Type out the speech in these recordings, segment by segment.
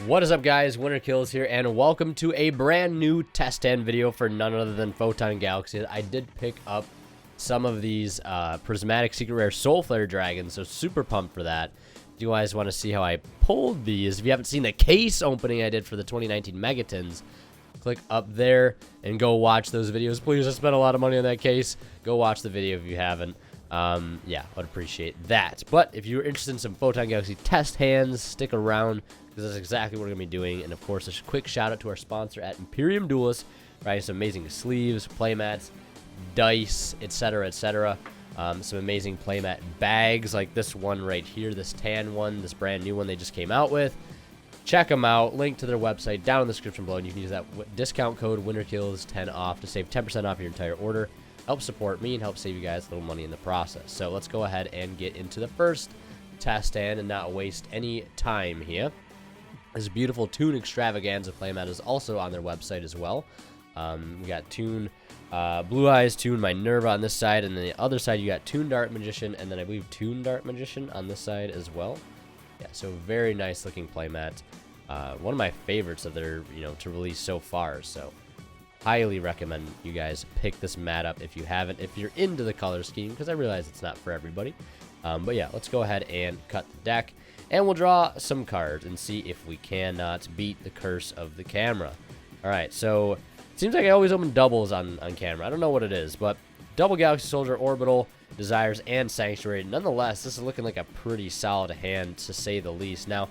What is up, guys? Winter Kills here, and welcome to a brand new test hand video for none other than Photon Galaxy. I did pick up some of these prismatic secret rare soul flare dragons, so super pumped for that. If you guys want to see how I pulled these, if you haven't seen the case opening I did for the 2019 Megatons, click up there and go watch those videos. Please, I spent a lot of money on that case. Go watch the video if you haven't. Yeah, I'd appreciate that. But if you're interested in some Photon Galaxy test hands, stick around, because that's exactly what we're going to be doing. And of course, a quick shout out to our sponsor at Imperium Duelist, right? Some amazing sleeves, playmats, dice, etc., etc. Some amazing playmat bags like this one right here, this tan one, this brand new one they just came out with. Check them out. Link to their website down in the description below, and you can use that discount code WinterKills10 off to save 10% off your entire order. Help support me and help save you guys a little money in the process. So let's go ahead and get into the first test hand and not waste any time here. This beautiful Toon Extravaganza playmat is also on their website as well. We got Toon Blue Eyes, Toon Minerva on this side, and then the other side you got Toon Dart Magician, and then I believe Toon Dart Magician on this side as well. Yeah, so very nice looking playmat. One of my favorites of their, to release so far. So highly recommend you guys pick this mat up if you haven't, if you're into the color scheme, because I realize it's not for everybody. But yeah, let's go ahead and cut the deck, and we'll draw some cards and see if we cannot beat the curse of the camera. All right, so it seems like I always open doubles on camera. I don't know what it is, but double Galaxy Soldier, Orbital, Desires, and Sanctuary. Nonetheless, this is looking like a pretty solid hand, to say the least. Now,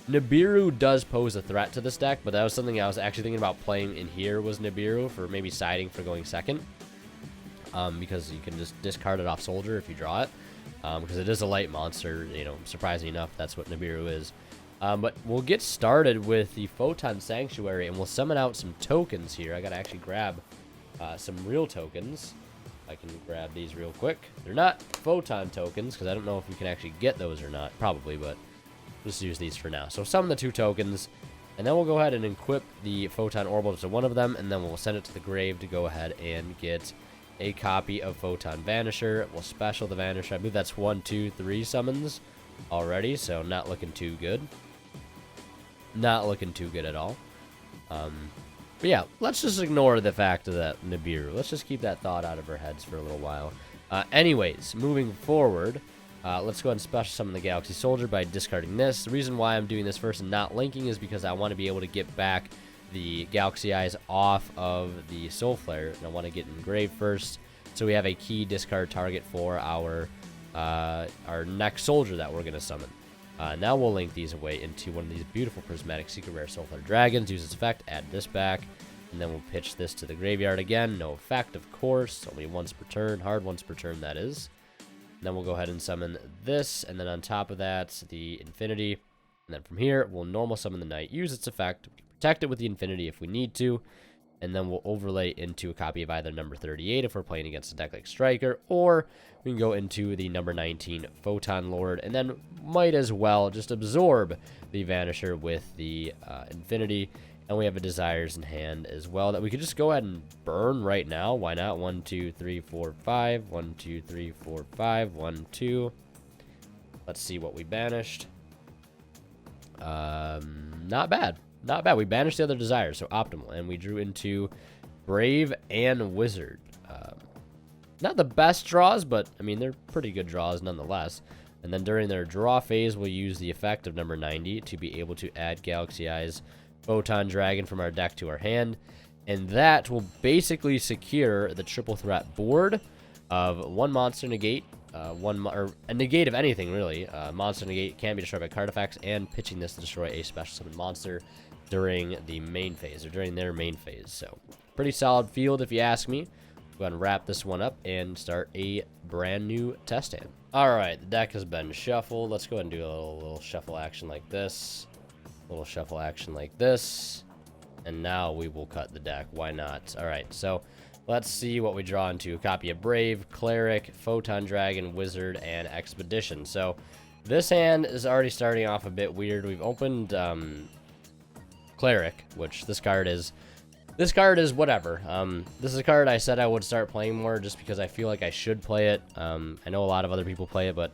Nibiru does pose a threat to this deck, but that was something I was actually thinking about playing in here, was Nibiru, for maybe siding for going second. Because you can just discard it off Soldier if you draw it. Because it is a light monster, surprisingly enough, that's what Nibiru is. But we'll get started with the Photon Sanctuary, and we'll summon out some tokens here. I gotta actually grab some real tokens. I can grab these real quick. They're not Photon tokens, because I don't know if we can actually get those or not. Probably, but just use these for now. So summon the two tokens, and then we'll go ahead and equip the Photon Orbital to one of them, and then we'll send it to the grave to go ahead and get a copy of Photon Vanisher. We'll special the Vanisher. I believe that's 1, 2, 3 summons already, so not looking too good. Not looking too good at all. But yeah, let's just ignore the fact of that Nibiru. Let's just keep that thought out of our heads for a little while. Anyways, moving forward, let's go ahead and special summon the Galaxy Soldier by discarding this. The reason why I'm doing this first and not linking is because I want to be able to get back the Galaxy Eyes off of the Soul Flare, and I want to get engraved first, so we have a key discard target for our next Soldier that we're going to summon. Now we'll link these away into one of these beautiful prismatic secret rare Soul Flare dragons. Use its effect, add this back, and then we'll pitch this to the graveyard again. No effect, of course, only once per turn, hard once per turn, that is. And then we'll go ahead and summon this, and then on top of that, the Infinity. And then from here, we'll normal summon the Knight, use its effect, protect it with the Infinity if we need to, and then we'll overlay into a copy of either number 38 if we're playing against a deck like Striker, or we can go into the number 19 Photon Lord, and then might as well just absorb the Vanisher with the Infinity. And we have a Desires in hand as well that we could just go ahead and burn right now. Why not? 1, 2, 3, 4, 5. 1, 2, 3, 4, 5. 1, 2. Let's see what we banished. Not bad. Not bad. We banished the other Desires, so optimal. And we drew into Brave and Wizard. Not the best draws, but, I mean, they're pretty good draws nonetheless. And then during their draw phase, we'll use the effect of number 90 to be able to add Galaxy Eyes Photon Dragon from our deck to our hand. And that will basically secure the triple threat board of one monster negate, or a negate of anything, really. Monster negate can be destroyed by card effects, and pitching this to destroy a special summon monster during the main phase, or during their main phase. So, pretty solid field if you ask me. Go ahead and wrap this one up and start a brand new test hand. Alright, the deck has been shuffled. Let's go ahead and do a little shuffle action like this. A little shuffle action like this. And now we will cut the deck. Why not? Alright, so let's see what we draw into. A copy of Brave, Cleric, Photon Dragon, Wizard, and Expedition. So this hand is already starting off a bit weird. We've opened Cleric, which this card is whatever. This is a card I said I would start playing more just because I feel like I should play it. I know a lot of other people play it, but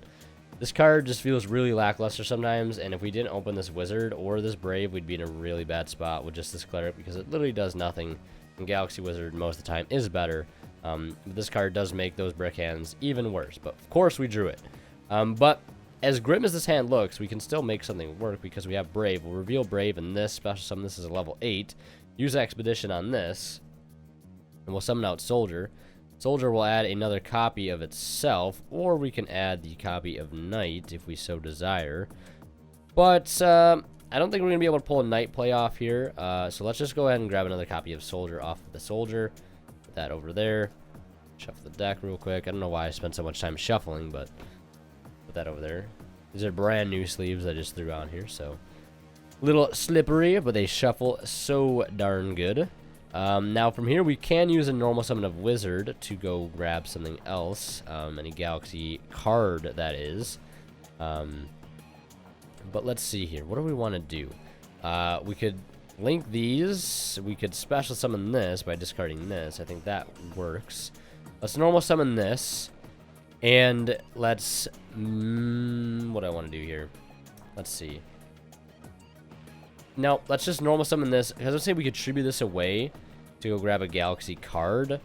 This card just feels really lackluster sometimes, and if we didn't open this Wizard or this Brave, we'd be in a really bad spot with just this Cleric, because it literally does nothing, and Galaxy Wizard most of the time is better. But this card does make those brick hands even worse, but of course we drew it. But as grim as this hand looks, we can still make something work because we have Brave. We'll reveal Brave in this, special summon this is a level 8, use Expedition on this, and we'll summon out Soldier. Soldier will add another copy of itself, or we can add the copy of Knight if we so desire. But I don't think we're going to be able to pull a Knight play off here, so let's just go ahead and grab another copy of Soldier off of the Soldier. Put that over there. Shuffle the deck real quick. I don't know why I spent so much time shuffling, but put that over there. These are brand new sleeves I just threw on here, so a little slippery, but they shuffle so darn good. Now from here we can use a normal summon of Wizard to go grab something else, any Galaxy card that is. But let's see here, what do we want to do? We could link these, we could special summon this by discarding this. I think that works. Let's normal summon this, and let's, what do I want to do here? Let's see. No, let's just normal summon this, because let's say we could tribute this away to go grab a Galaxy card.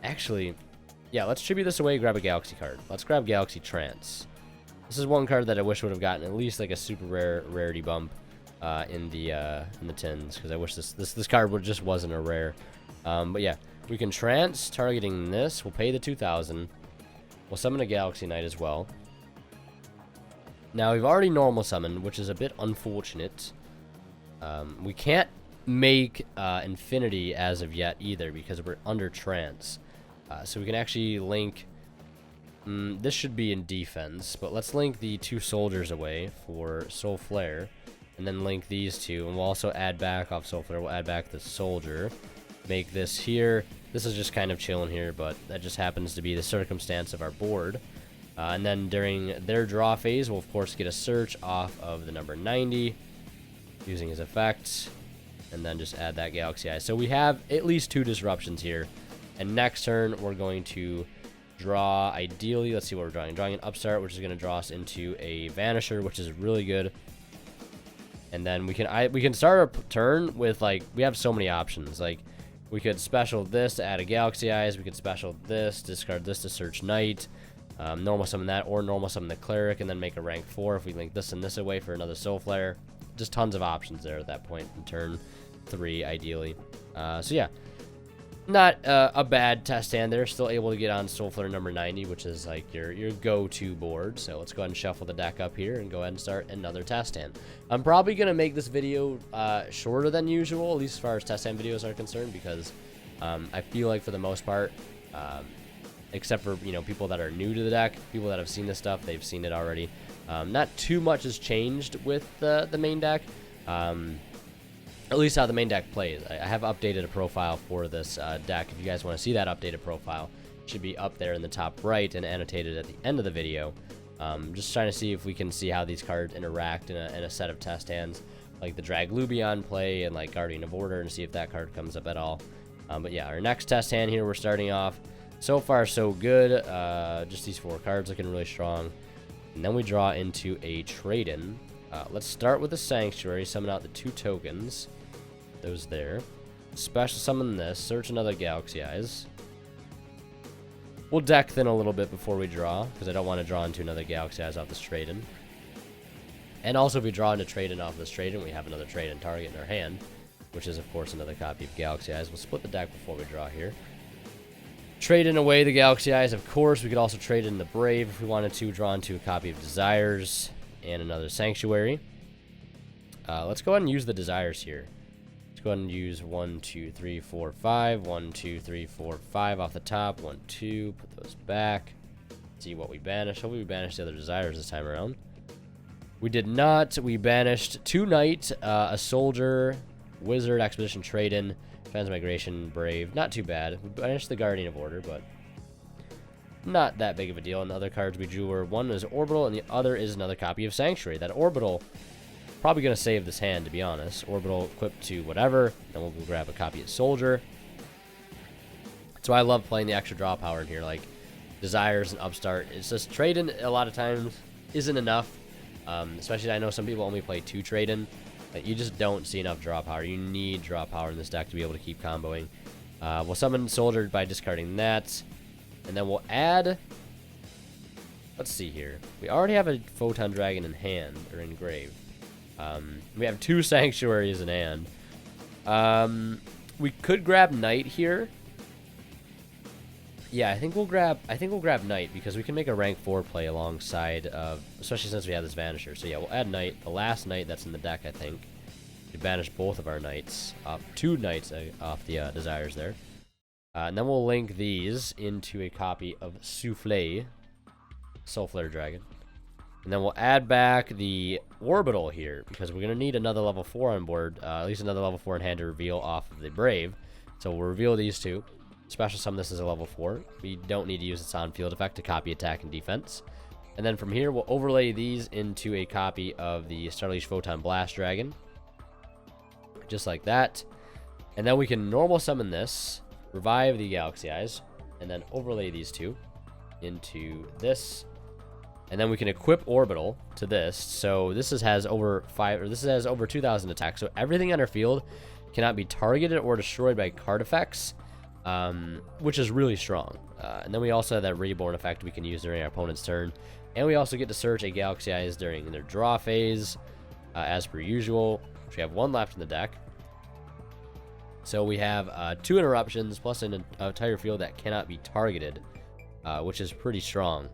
Actually, yeah, let's tribute this away, grab a Galaxy card. Let's grab Galaxy Trance. This is one card that I wish would have gotten at least like a super rare rarity bump in the tins, because I wish this card just wasn't a rare. But yeah, we can Trance, targeting this. We'll pay the 2,000. We'll summon a Galaxy Knight as well. Now, we've already normal summoned, which is a bit unfortunate. We can't make Infinity as of yet either, because we're under Trance. So we can actually link... this should be in defense, but let's link the 2 soldiers away for Soul Flare, and then link these 2, and we'll also add back off Soul Flare, we'll add back the soldier. Make this here. This is just kind of chilling here, but that just happens to be the circumstance of our board. And then during their draw phase, we'll of course get a search off of the number 90 using his effect, and then just add that Galaxy Eye. So we have at least 2 disruptions here. And next turn, we're going to draw, ideally, let's see what we're drawing. Drawing an Upstart, which is going to draw us into a Vanisher, which is really good. And then we can start our turn with, like, we have so many options. Like, we could special this to add a Galaxy Eyes. We could special this, discard this to search Knight. Normal summon that, or normal summon the Cleric, and then make a rank 4 if we link this and this away for another Soul Flare. Just tons of options there at that point in turn 3, ideally. So yeah, not a bad test hand there. Still able to get on Soul Flare number 90, which is like your go-to board. So let's go ahead and shuffle the deck up here and go ahead and start another test hand. I'm probably going to make this video shorter than usual, at least as far as test hand videos are concerned, because I feel like for the most part, except for, you know, people that are new to the deck, people that have seen this stuff, they've seen it already. Not too much has changed with the main deck, at least how the main deck plays. I have updated a profile for this deck. If you guys want to see that updated profile, it should be up there in the top right and annotated at the end of the video. Just trying to see if we can see how these cards interact in a set of test hands, like the Drag Lubion play and like Guardian of Order, and see if that card comes up at all. But yeah, our next test hand here, we're starting off. So far, so good. Just these 4 cards looking really strong. And then we draw into a trade-in. Let's start with the Sanctuary. Summon out the 2 tokens. Those there. Special summon this. Search another Galaxy Eyes. We'll deck thin a little bit before we draw, because I don't want to draw into another Galaxy Eyes off this trade-in. And also, if we draw into trade-in off this trade-in, we have another trade-in target in our hand, which is, of course, another copy of Galaxy Eyes. We'll split the deck before we draw here. Trade in away the Galaxy Eyes, of course. We could also trade in the Brave if we wanted to. Draw into a copy of Desires and another Sanctuary. Let's go ahead and use the Desires here. Let's go ahead and use 1, 2, 3, 4, 5. 1, 2, 3, 4, 5 off the top. 1, 2. Put those back. See what we banished. Hopefully we banished the other Desires this time around. We did not. We banished 2 Knight, a Soldier, Wizard, Expedition, Trade-in, Transmigration, Brave. Not too bad. We banished the Guardian of Order, but not that big of a deal. And the other cards we drew were, one is Orbital, and the other is another copy of Sanctuary. That Orbital, probably going to save this hand, to be honest. Orbital equipped to whatever. Then we'll go grab a copy of Soldier. So I love playing the extra draw power in here. Like, Desires and Upstart. It's just trade-in a lot of times isn't enough. Especially I know some people only play 2 trade-in. Like, you just don't see enough draw power. You need draw power in this deck to be able to keep comboing. We'll summon Soldier by discarding that. And then we'll add... Let's see here. We already have a Photon Dragon in hand, or in grave. We have 2 Sanctuaries in hand. We could grab Knight here. Yeah, I think we'll grab Knight because we can make a rank 4 play alongside of, especially since we have this Vanisher. So yeah, we'll add Knight, the last Knight that's in the deck, I think. To banish both of our Knights, 2 Knights off the Desires there. And then we'll link these into a copy of Souffle, Soulflare Dragon. And then we'll add back the Orbital here because we're going to need another level 4 on board, at least another level 4 in hand to reveal off of the Brave. So we'll reveal these 2. Special summon this as a level 4. We don't need to use its on-field effect to copy attack and defense. And then from here, we'll overlay these into a copy of the Starleash Photon Blast Dragon. Just like that. And then we can normal summon this, revive the Galaxy Eyes, and then overlay these 2 into this. And then we can equip Orbital to this. So this has over 2,000 attack. So everything on our field cannot be targeted or destroyed by card effects. Which is really strong. And then we also have that Reborn effect we can use during our opponent's turn. And we also get to search a Galaxy Eyes during their draw phase, as per usual. Which we have 1 left in the deck. So we have 2 interruptions plus an entire field that cannot be targeted, which is pretty strong.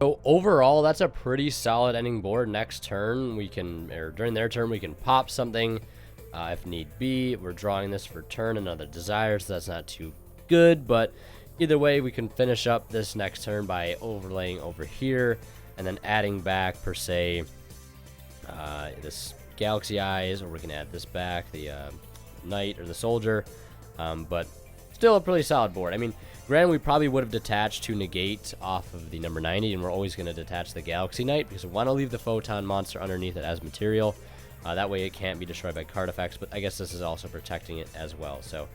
So overall, that's a pretty solid ending board. Next turn, or during their turn, we can pop something. If need be, we're drawing this for turn, another Desire, so that's not too good, but either way, we can finish up this next turn by overlaying over here, and then adding back, per se, this Galaxy Eyes, or we can add this back, the Knight or the Soldier, but still a pretty solid board. I mean, granted, we probably would have detached to negate off of the number 90, and we're always going to detach the Galaxy Knight, because we want to leave the Photon monster underneath it as material. That way it can't be destroyed by card effects, but I guess this is also protecting it as well. So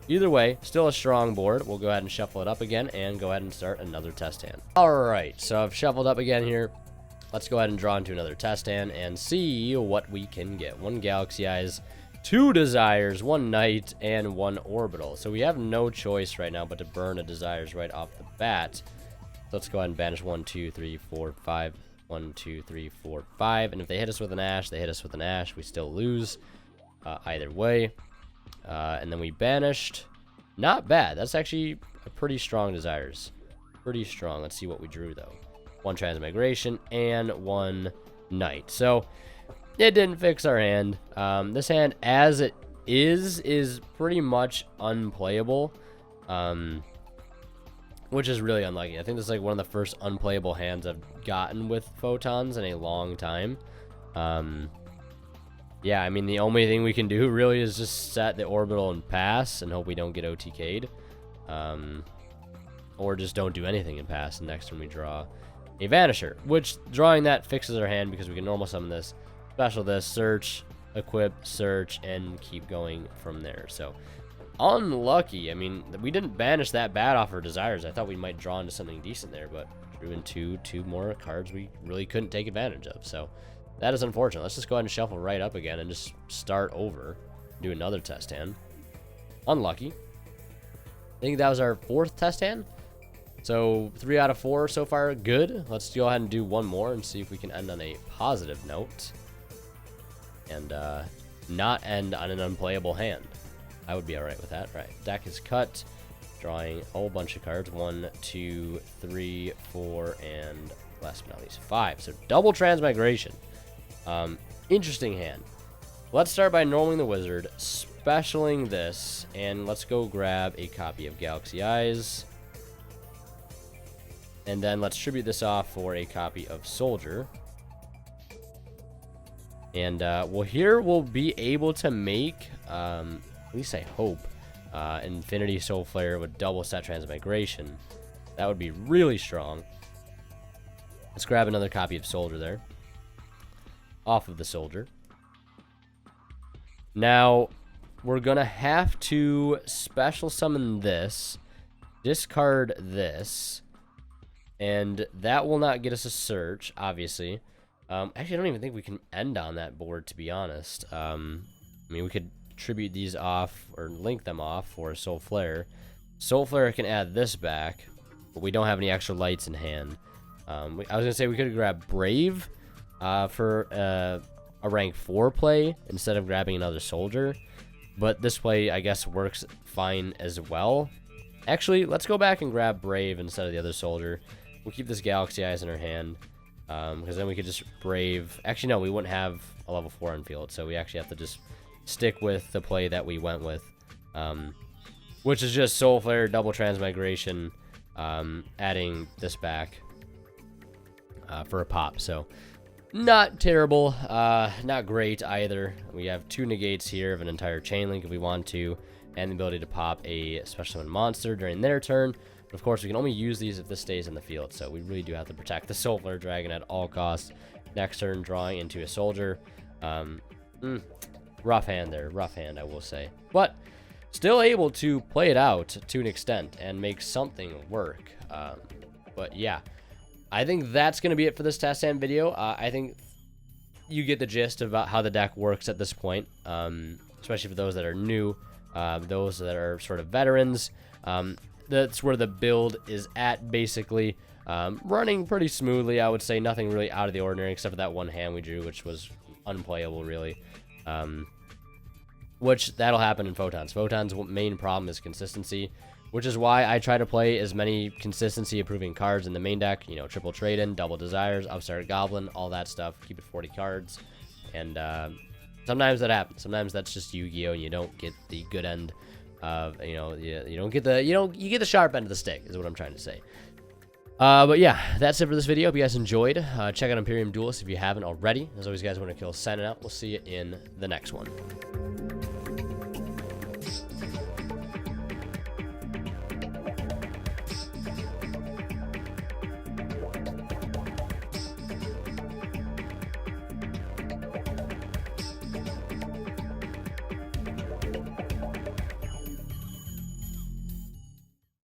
either way, still a strong board. We'll go ahead and shuffle it up again and go ahead and start another test hand. Alright, so I've shuffled up again here. Let's go ahead and draw into another test hand and see what we can get. 1 Galaxy Eyes, 2 Desires, 1 Knight, and 1 Orbital. So we have no choice right now but to burn a Desires right off the bat. So let's go ahead and banish 1, 2, 3, 4, 5. 1, 2, 3, 4, 5. And if they hit us with an Ash, they hit us with an Ash. We still lose either way. And then we banished. Not bad. That's actually a pretty strong Desires. Pretty strong. Let's see what we drew, though. 1 Transmigration and 1 Knight. So it didn't fix our hand. This hand, as it is pretty much unplayable. Which is really unlucky. I think this is like one of the first unplayable hands I've gotten with Photons in a long time. Yeah, I mean, the only thing we can do really is just set the Orbital and pass and hope we don't get OTK'd. Or just don't do anything and pass, and next turn we draw a Vanisher, which drawing that fixes our hand because we can normal summon this, special this, search, equip, search, and keep going from there. So unlucky. I mean, we didn't banish that bad off our Desires. I thought we might draw into something decent there, but drew into 2 more cards we really couldn't take advantage of. So that is unfortunate. Let's just go ahead and shuffle right up again and just start over. Do another test hand. Unlucky. I think that was our 4th test hand. So 3 out of 4 so far. Good. Let's go ahead and do 1 more and see if we can end on a positive note. And not end on an unplayable hand. I would be alright with that. Right. Deck is cut. Drawing a whole bunch of cards. 1, 2, 3, 4, and last but not least 5. So double Transmigration. Interesting hand. Let's start by normaling the Wizard, specialing this, and let's go grab a copy of Galaxy Eyes. And then let's tribute this off for a copy of Soldier. And well, here we'll be able to make, at least I hope, Infinity Soul Flare with double set Transmigration. That would be really strong. Let's grab another copy of Soldier there. Off of the Soldier. Now, we're going to have to special summon this, discard this, And that will not get us a search, obviously. Actually, I don't even think we can end on that board, to be honest. I mean, we could tribute these off or link them off for Soul Flare. Soul Flare can add this back, but we don't have any extra lights in hand. I was going to say we could grab Brave for a rank 4 play instead of grabbing another soldier. But this play, I guess, works fine as well. Actually, let's go back and grab Brave instead of the other soldier. We'll keep this Galaxy Eyes in our hand. Because then we could just Brave. Actually, no, we wouldn't have a level 4 on field. So we actually have to just stick with the play that we went with. Which is just Soul Flare, double Transmigration, adding this back for a pop. So not terrible, not great either. We have 2 negates here of an entire chain link if we want to, and the ability to pop a special summon monster during their turn. But of course, we can only use these if this stays in the field, so we really do have to protect the Soul Flare Dragon at all costs. Next turn, drawing into a soldier. Rough hand there, rough hand, I will say. But still able to play it out to an extent and make something work. But yeah, I think that's going to be it for this test stand video. I think you get the gist about how the deck works at this point, especially for those that are new, those that are sort of veterans. That's where the build is at, basically. Running pretty smoothly, I would say. Nothing really out of the ordinary, except for that one hand we drew, which was unplayable, really. Which, that'll happen in Photons. Photon's main problem is consistency, which is why I try to play as many consistency-improving cards in the main deck. You know, triple trade-in, double desires, upstart goblin, all that stuff. Keep it 40 cards. And sometimes that happens. Sometimes that's just Yu-Gi-Oh! And you don't get the good end of, you know, you don't get the, you get the sharp end of the stick, is what I'm trying to say. But yeah, that's it for this video. Hope you guys enjoyed. Check out Imperium Duelist if you haven't already. As always, guys, want to kill, signing out. We'll see you in the next one.